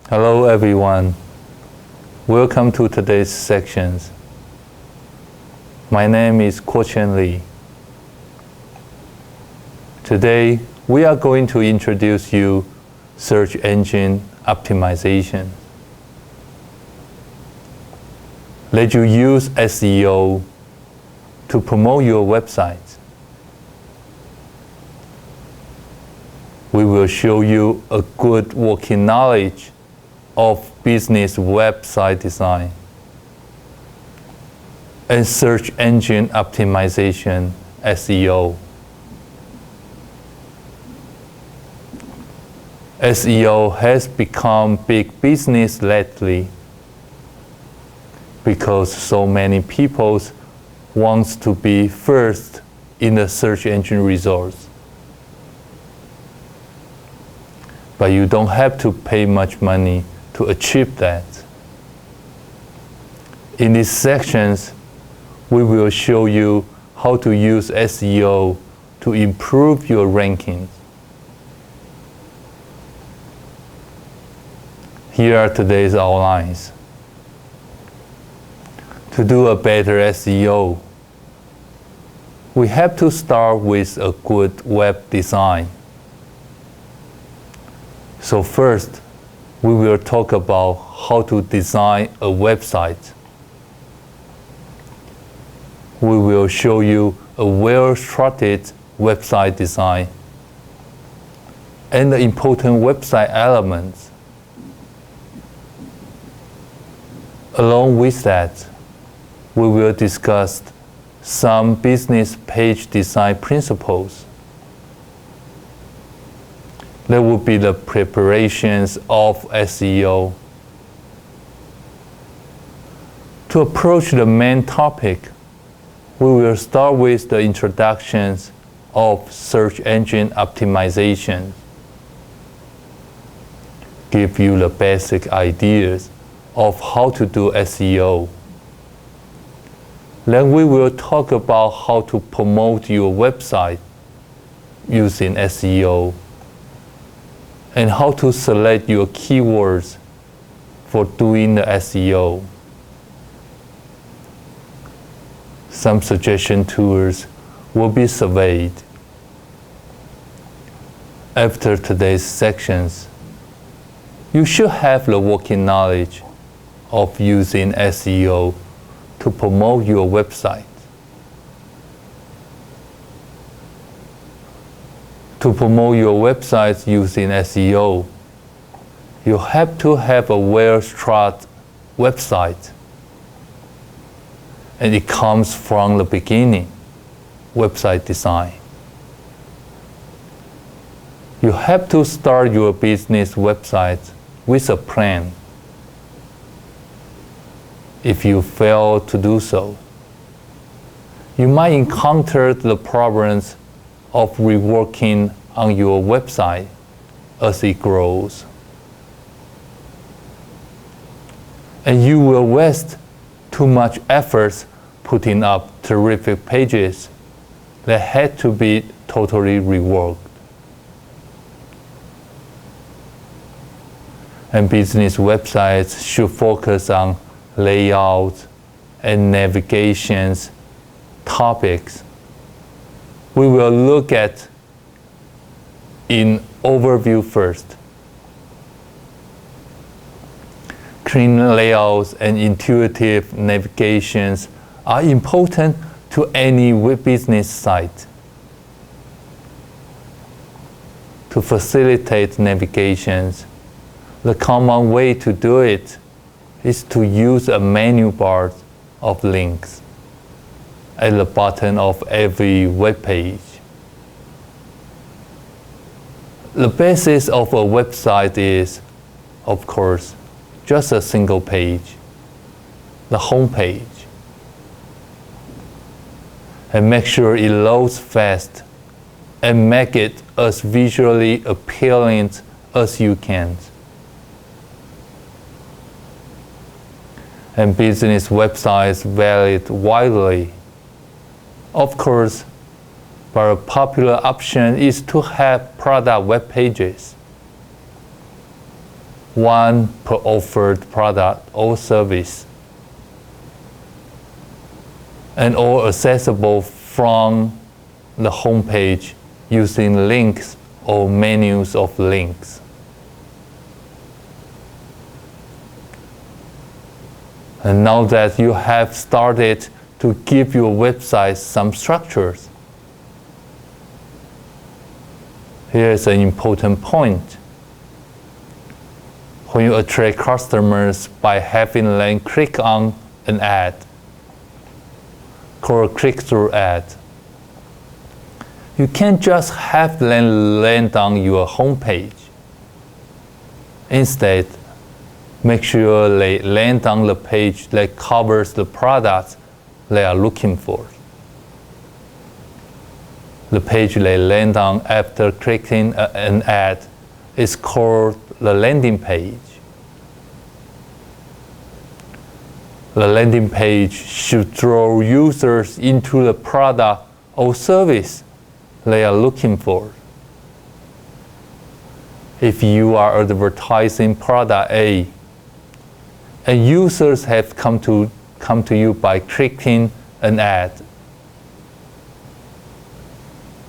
Hello everyone. Welcome to today's sections. My name is Kuo-Chen Lee. Today we are going to introduce you search engine optimization. Let you use SEO to promote your website. We will show you a good working knowledge of business website design and search engine optimization SEO. SEO has become big business lately because so many people want to be first in the search engine results. But you don't have to pay much money to achieve that. In these sections, we will show you how to use SEO to improve your rankings. Here are today's outlines. To do a better SEO, we have to start with a good web design. So first, we will talk about how to design a website. We will show you a well-structured website design and the important website elements. Along with that, we will discuss some business page design principles. There will be the preparations of SEO. To approach the main topic, we will start with the introductions of search engine optimization. Give you the basic ideas of how to do SEO. Then we will talk about how to promote your website using SEO and how to select your keywords for doing the SEO. Some suggestion tools will be surveyed. After today's sections, you should have the working knowledge of using SEO to promote your website. To promote your website using SEO, you have to have a well-structured website. And it comes from the beginning, website design. You have to start your business website with a plan. If you fail to do so, you might encounter the problems of reworking on your website as it grows. And you will waste too much effort putting up terrific pages that had to be totally reworked. And business websites should focus on layout and navigations topics. We will look at in overview first. Clean layouts and intuitive navigations are important to any web business site. To facilitate navigations, the common way to do it is to use a menu bar of links at the bottom of every web page. The basis of a website is, of course, just a single page, the home page. And make sure it loads fast and make it as visually appealing as you can. And business websites vary widely. Of course, but a popular option is to have product web pages. one per offered product or service, and all accessible from the home page using links or menus of links. And now that you have started to give your website some structures, here's an important point. When you attract customers by having them click on an ad, called a click-through ad, you can't just have them land on your homepage. Instead, make sure they land on the page that covers the products they are looking for. The page they land on after clicking an ad is called the landing page. The landing page should draw users into the product or service they are looking for. If you are advertising product A, and users have come to you by clicking an ad,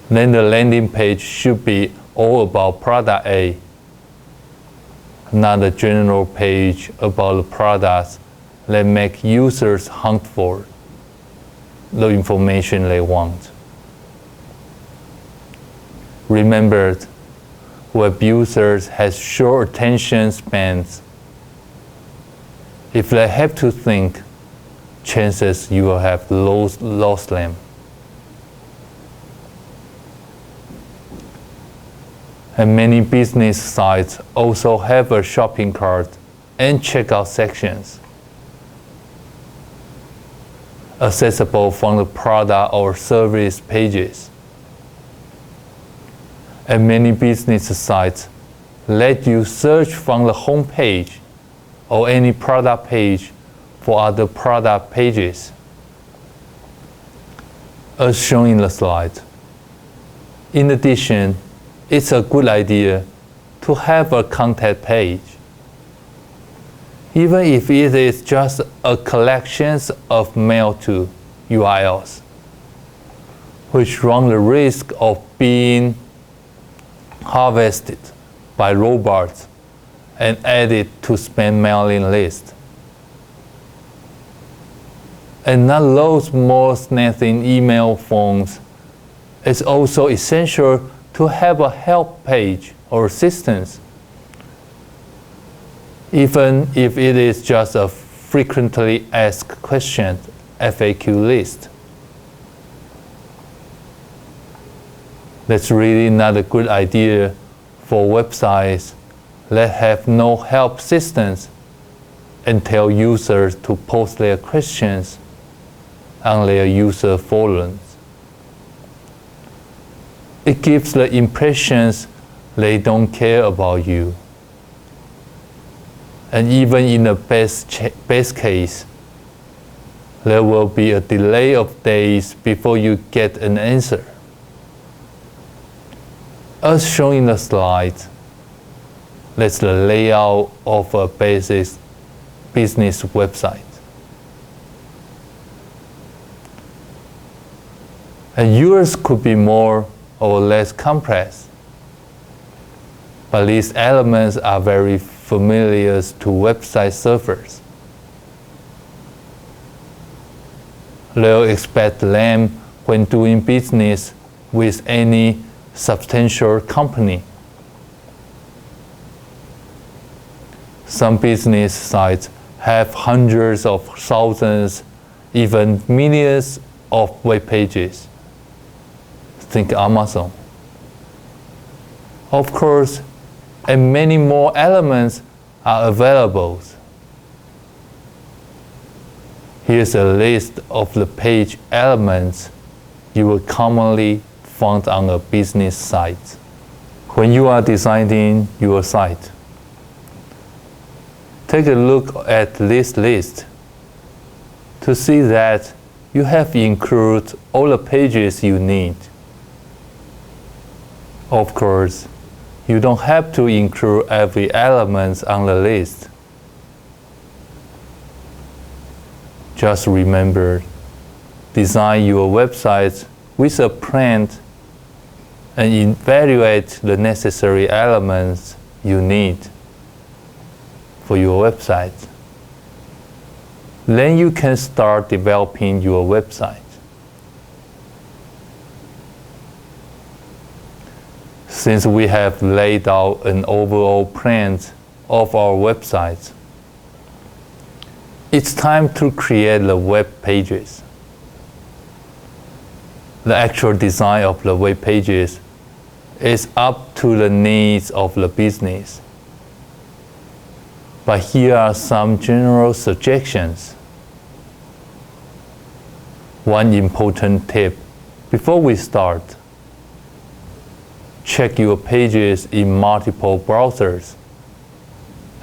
then the landing page should be all about product A, not a general page about the products that make users hunt for the information they want. Remember, web users have short attention spans. If they have to think, chances you will have lost them. And many business sites also have a shopping cart and checkout sections, accessible from the product or service pages. And many business sites let you search from the home page or any product page for other product pages, as shown in the slide. In addition, it's a good idea to have a contact page, even if it is just a collection of mail to URLs, which run the risk of being harvested by robots and added to spam mailing list. And not those most nothing email phones, it's also essential to have a help page or assistance, even if it is just a frequently asked questions FAQ list. That's really not a good idea for websites that have no help systems and tell users to post their questions on their user forums. It gives the impressions they don't care about you. And even in the best case, there will be a delay of days before you get an answer. As shown in the slide, that's the layout of a basic business website. And yours could be more or less complex, but these elements are very familiar to website surfers. They'll expect them when doing business with any substantial company. Some business sites have hundreds of thousands, even millions of web pages. Think Amazon. Of course, and many more elements are available. Here's a list of the page elements you will commonly find on a business site. When you are designing your site, take a look at this list to see that you have included all the pages you need. Of course, You don't have to include every element on the list. Just remember, design your website with a plan and evaluate the necessary elements you need for your website. Then you can start developing your website. Since we have laid out an overall plan of our website, it's time to create the web pages. The actual design of the web pages is up to the needs of the business. But here are some general suggestions. One important tip before we start: check your pages in multiple browsers,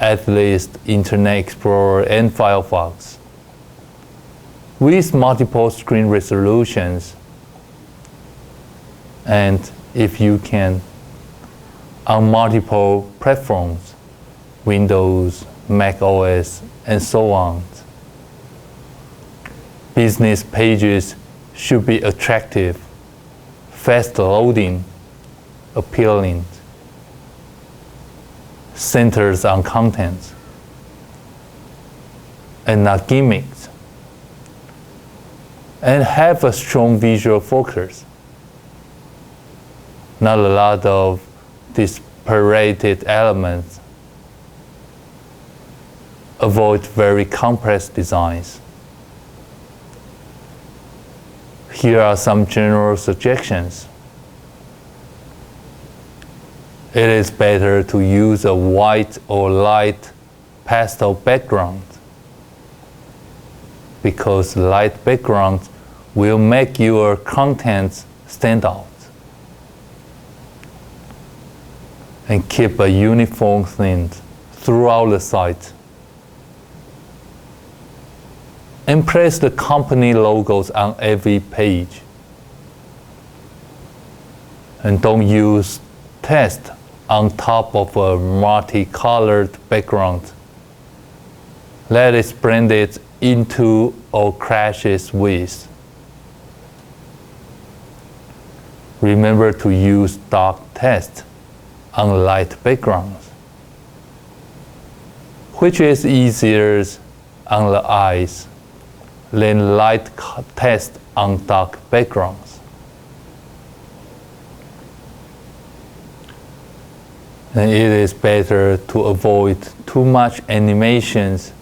at least Internet Explorer and Firefox, with multiple screen resolutions, and if you can, on multiple platforms, Windows, Mac OS, and so on. Business pages should be attractive, fast loading, appealing, centers on content, and not gimmicks, and have a strong visual focus. Not a lot of disparate elements. Avoid very complex designs. Here are some general suggestions. It is better to use a white or light pastel background, because light background will make your content stand out. And keep a uniform theme throughout the site. And place the company logos on every page. And don't use text on top of a multicolored background. Let it blend it into or clashes with. Remember to use dark text on light backgrounds, which is easier on the eyes than light text on dark backgrounds. And it is better to avoid too much animations,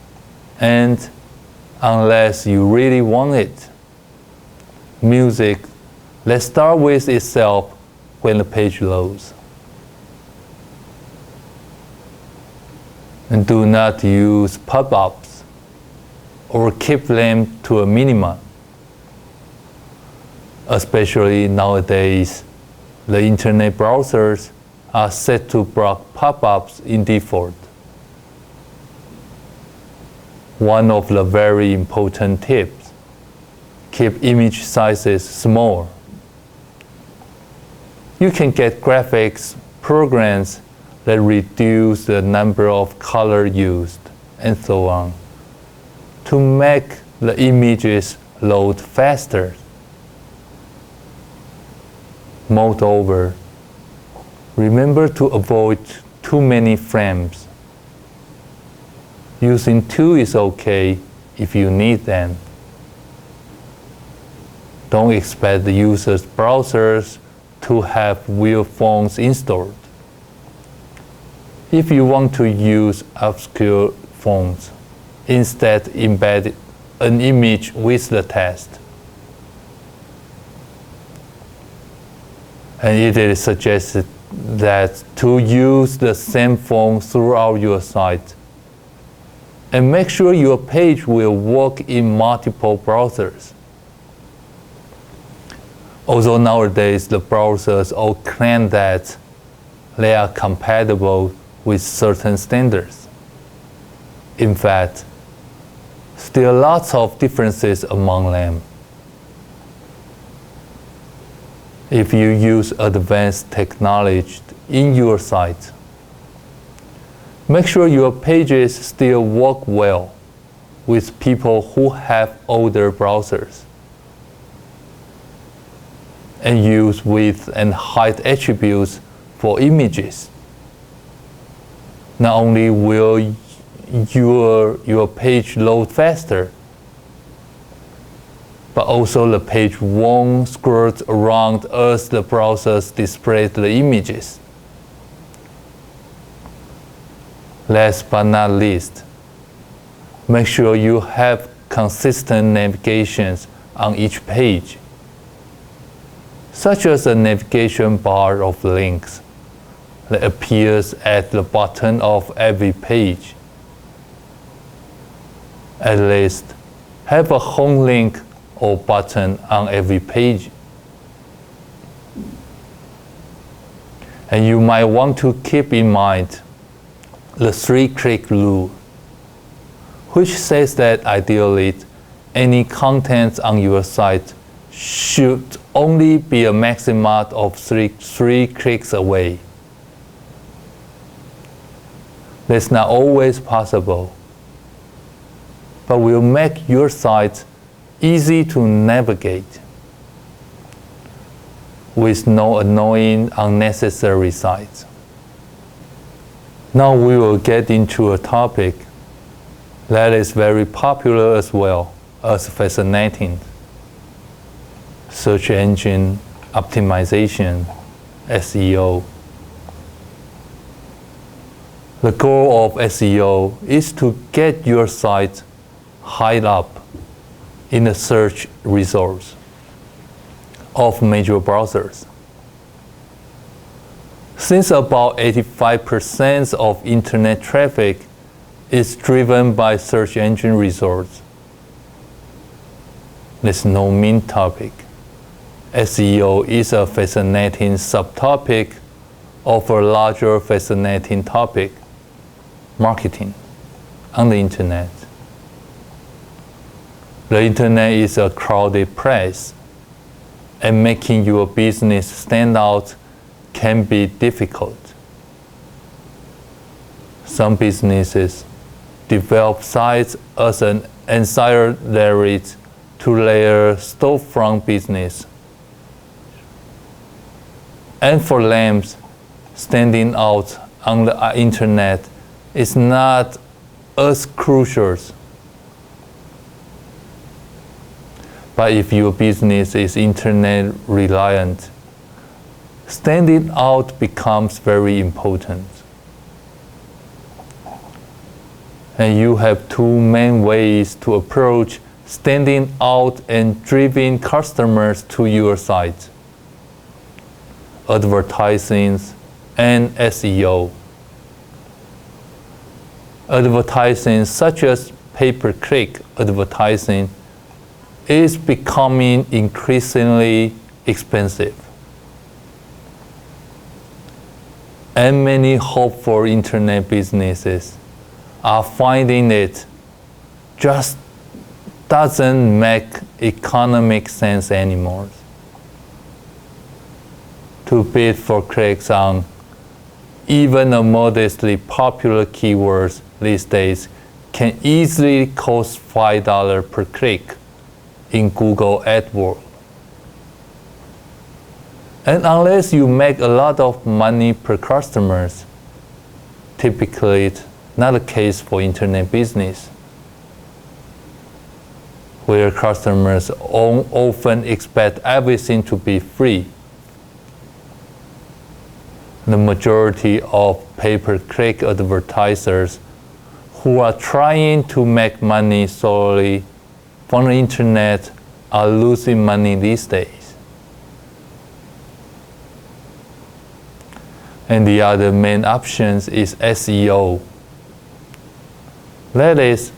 and unless you really want it. Music, let's start with itself when the page loads. And do not use pop-ups or keep them to a minimum. Especially nowadays, the internet browsers are set to block pop-ups in default. One of the very important tips: keep image sizes small. You can get graphics programs that reduce the number of colors used, and so on, to make the images load faster. Moreover, remember to avoid too many frames. Using 2 is okay if you need them. Don't expect the user's browsers to have wheel fonts installed. If you want to use obscure fonts, instead embed an image with the text. And it is suggested that to use the same font throughout your site, and make sure your page will work in multiple browsers. Although nowadays the browsers all claim that they are compatible with certain standards, in fact, still lots of differences among them. if you use advanced technology in your site. Make sure your pages still work well with people who have older browsers, and use width and height attributes for images. Not only will your page load faster, but also the page won't scroll around as the browser displays the images. Last but not least, make sure you have consistent navigations on each page, such as a navigation bar of links that appears at the bottom of every page. At least, have a home link or button on every page. And you might want to keep in mind the 3-click rule, which says that ideally any content on your site should only be a maximum of three clicks away. That's not always possible, but will make your site easy to navigate with no annoying, unnecessary sites. Now we will get into a topic that is very popular as well as fascinating: search engine optimization, SEO. The goal of SEO is to get your site high up in the search results of major browsers. Since about 85% of internet traffic is driven by search engine results, there's no mean topic. SEO is a fascinating subtopic of a larger fascinating topic: marketing on the internet. The internet is a crowded place, and making your business stand out can be difficult. Some businesses develop sites as an ancillary to their storefront business. And for them, standing out on the internet is not as crucial. But if your business is internet reliant, standing out becomes very important. And you have two main ways to approach standing out and driving customers to your site: advertising and SEO. Advertising, such as pay-per-click advertising, is becoming increasingly expensive. And many hopeful internet businesses are finding it just doesn't make economic sense anymore. To bid for clicks on even a modestly popular keywords these days can easily cost $5 per click in Google AdWords. And unless you make a lot of money per customers, typically it's not the case for internet business, where customers often expect everything to be free. The majority of pay-per-click advertisers who are trying to make money solely from the internet are losing money these days. And the other main option is SEO. That is,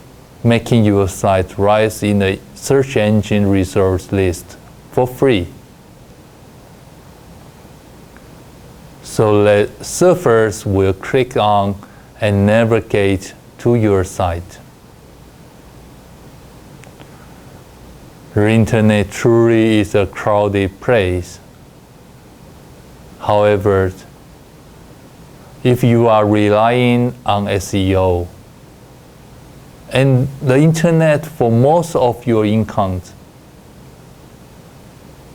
making your site rise in the search engine results list for free, so that surfers will click on and navigate to your site. The internet truly is a crowded place, However, if you are relying on SEO and the internet for most of your income,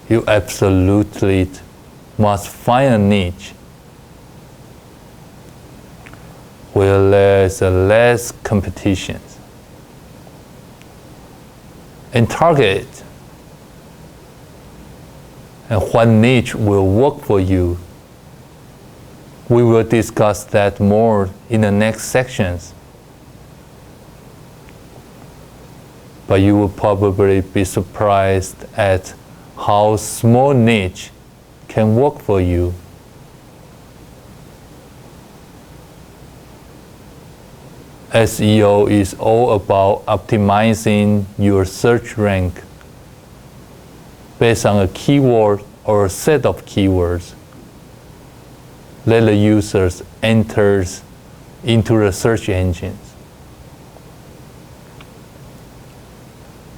you absolutely must find a niche where there is less competition and target it. And what niche will work for you. We will discuss that more in the next sections. But you will probably be surprised at how small niche can work for you. SEO is all about optimizing your search rank based on a keyword or a set of keywords that the users enters into the search engines.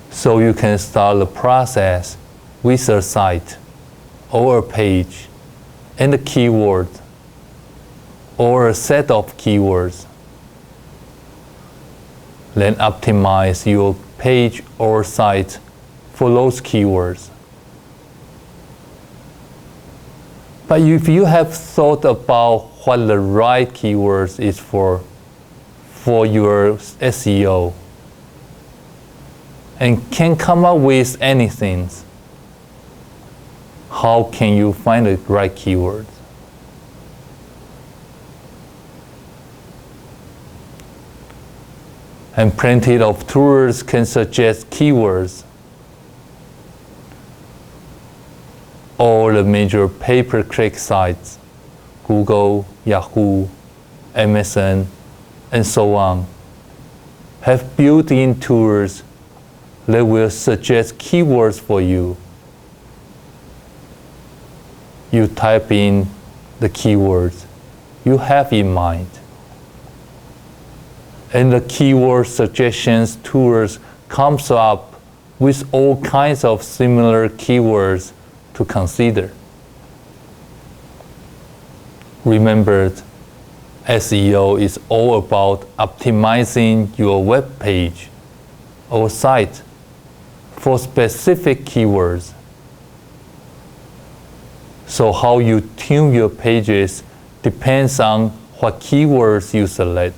So you can start the process with a site or a page and a keyword or a set of keywords. Then optimize your page or site for those keywords. But if you have thought about what the right keywords is for your SEO and can't come up with anything, how can you find the right keywords? And plenty of tools can suggest keywords. All the major pay-per-click sites, Google, Yahoo, Amazon, and so on, have built-in tools that will suggest keywords for you. You type in the keywords you have in mind. And the keyword suggestions tools comes up with all kinds of similar keywords to consider. Remember, SEO is all about optimizing your web page or site for specific keywords. So how you tune your pages depends on what keywords you select.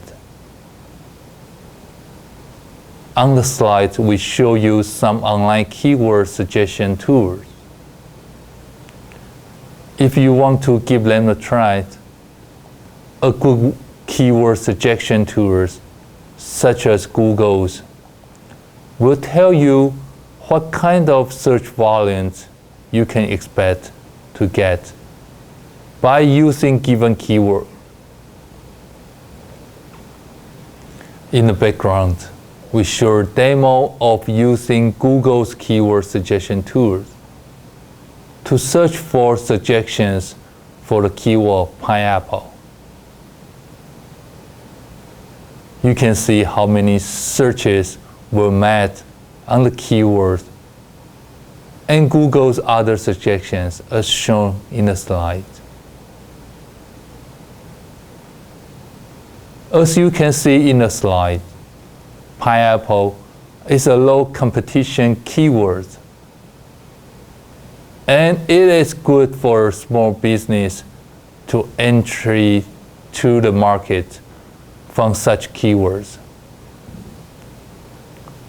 On the slide, we show you some online keyword suggestion tools. If you want to give them a try, a good keyword suggestion tools, such as Google's, will tell you what kind of search volumes you can expect to get by using given keyword. In the background, we show a demo of using Google's keyword suggestion tools to search for suggestions for the keyword pineapple. You can see how many searches were made on the keyword and Google's other suggestions as shown in the slide. As you can see in the slide, pineapple is a low competition keyword, and it is good for a small business to entry to the market from such keywords.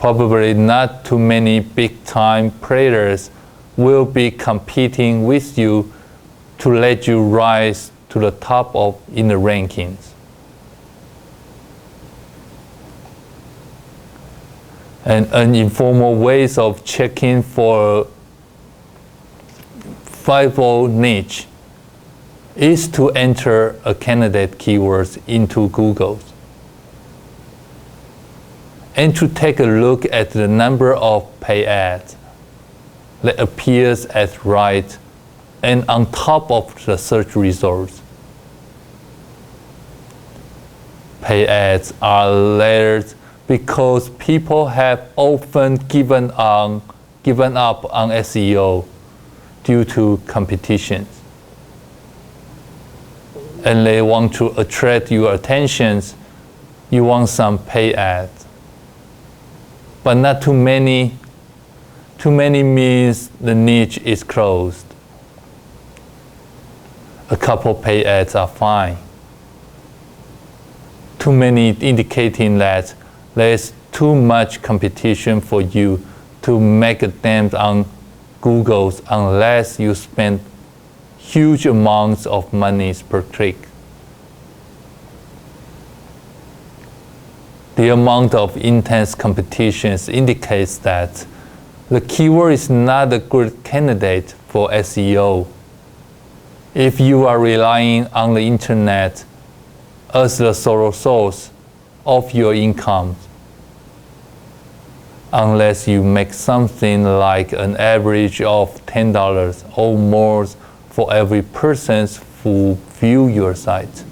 Probably not too many big-time players will be competing with you to let you rise to the top of in the rankings. And an informal ways of checking for viable niche is to enter a candidate keywords into Google and to take a look at the number of pay ads that appears at right and on top of the search results. Pay ads are layered because people have often given up on SEO due to competition. and they want to attract your attentions, you want some pay ads. But not too many. Too many means the niche is closed. A couple pay ads are fine. Too many indicating that there is too much competition for you to make a dent on Google's unless you spend huge amounts of money per click. The amount of intense competition indicates that the keyword is not a good candidate for SEO. If you are relying on the internet as the sole source of your income, unless you make something like an average of $10 or more for every person who view your site.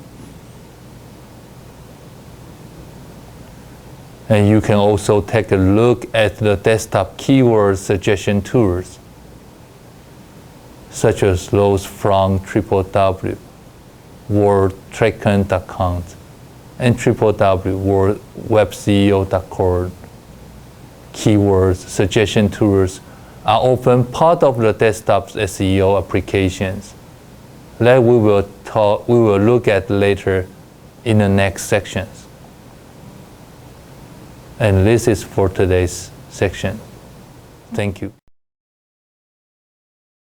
And you can also take a look at the desktop keyword suggestion tools, such as those from www.wordtracken.com and www.webceo.com. Keyword suggestion tools are often part of the desktop's SEO applications that we will look at later in the next sections. And this is for today's section. Thank you.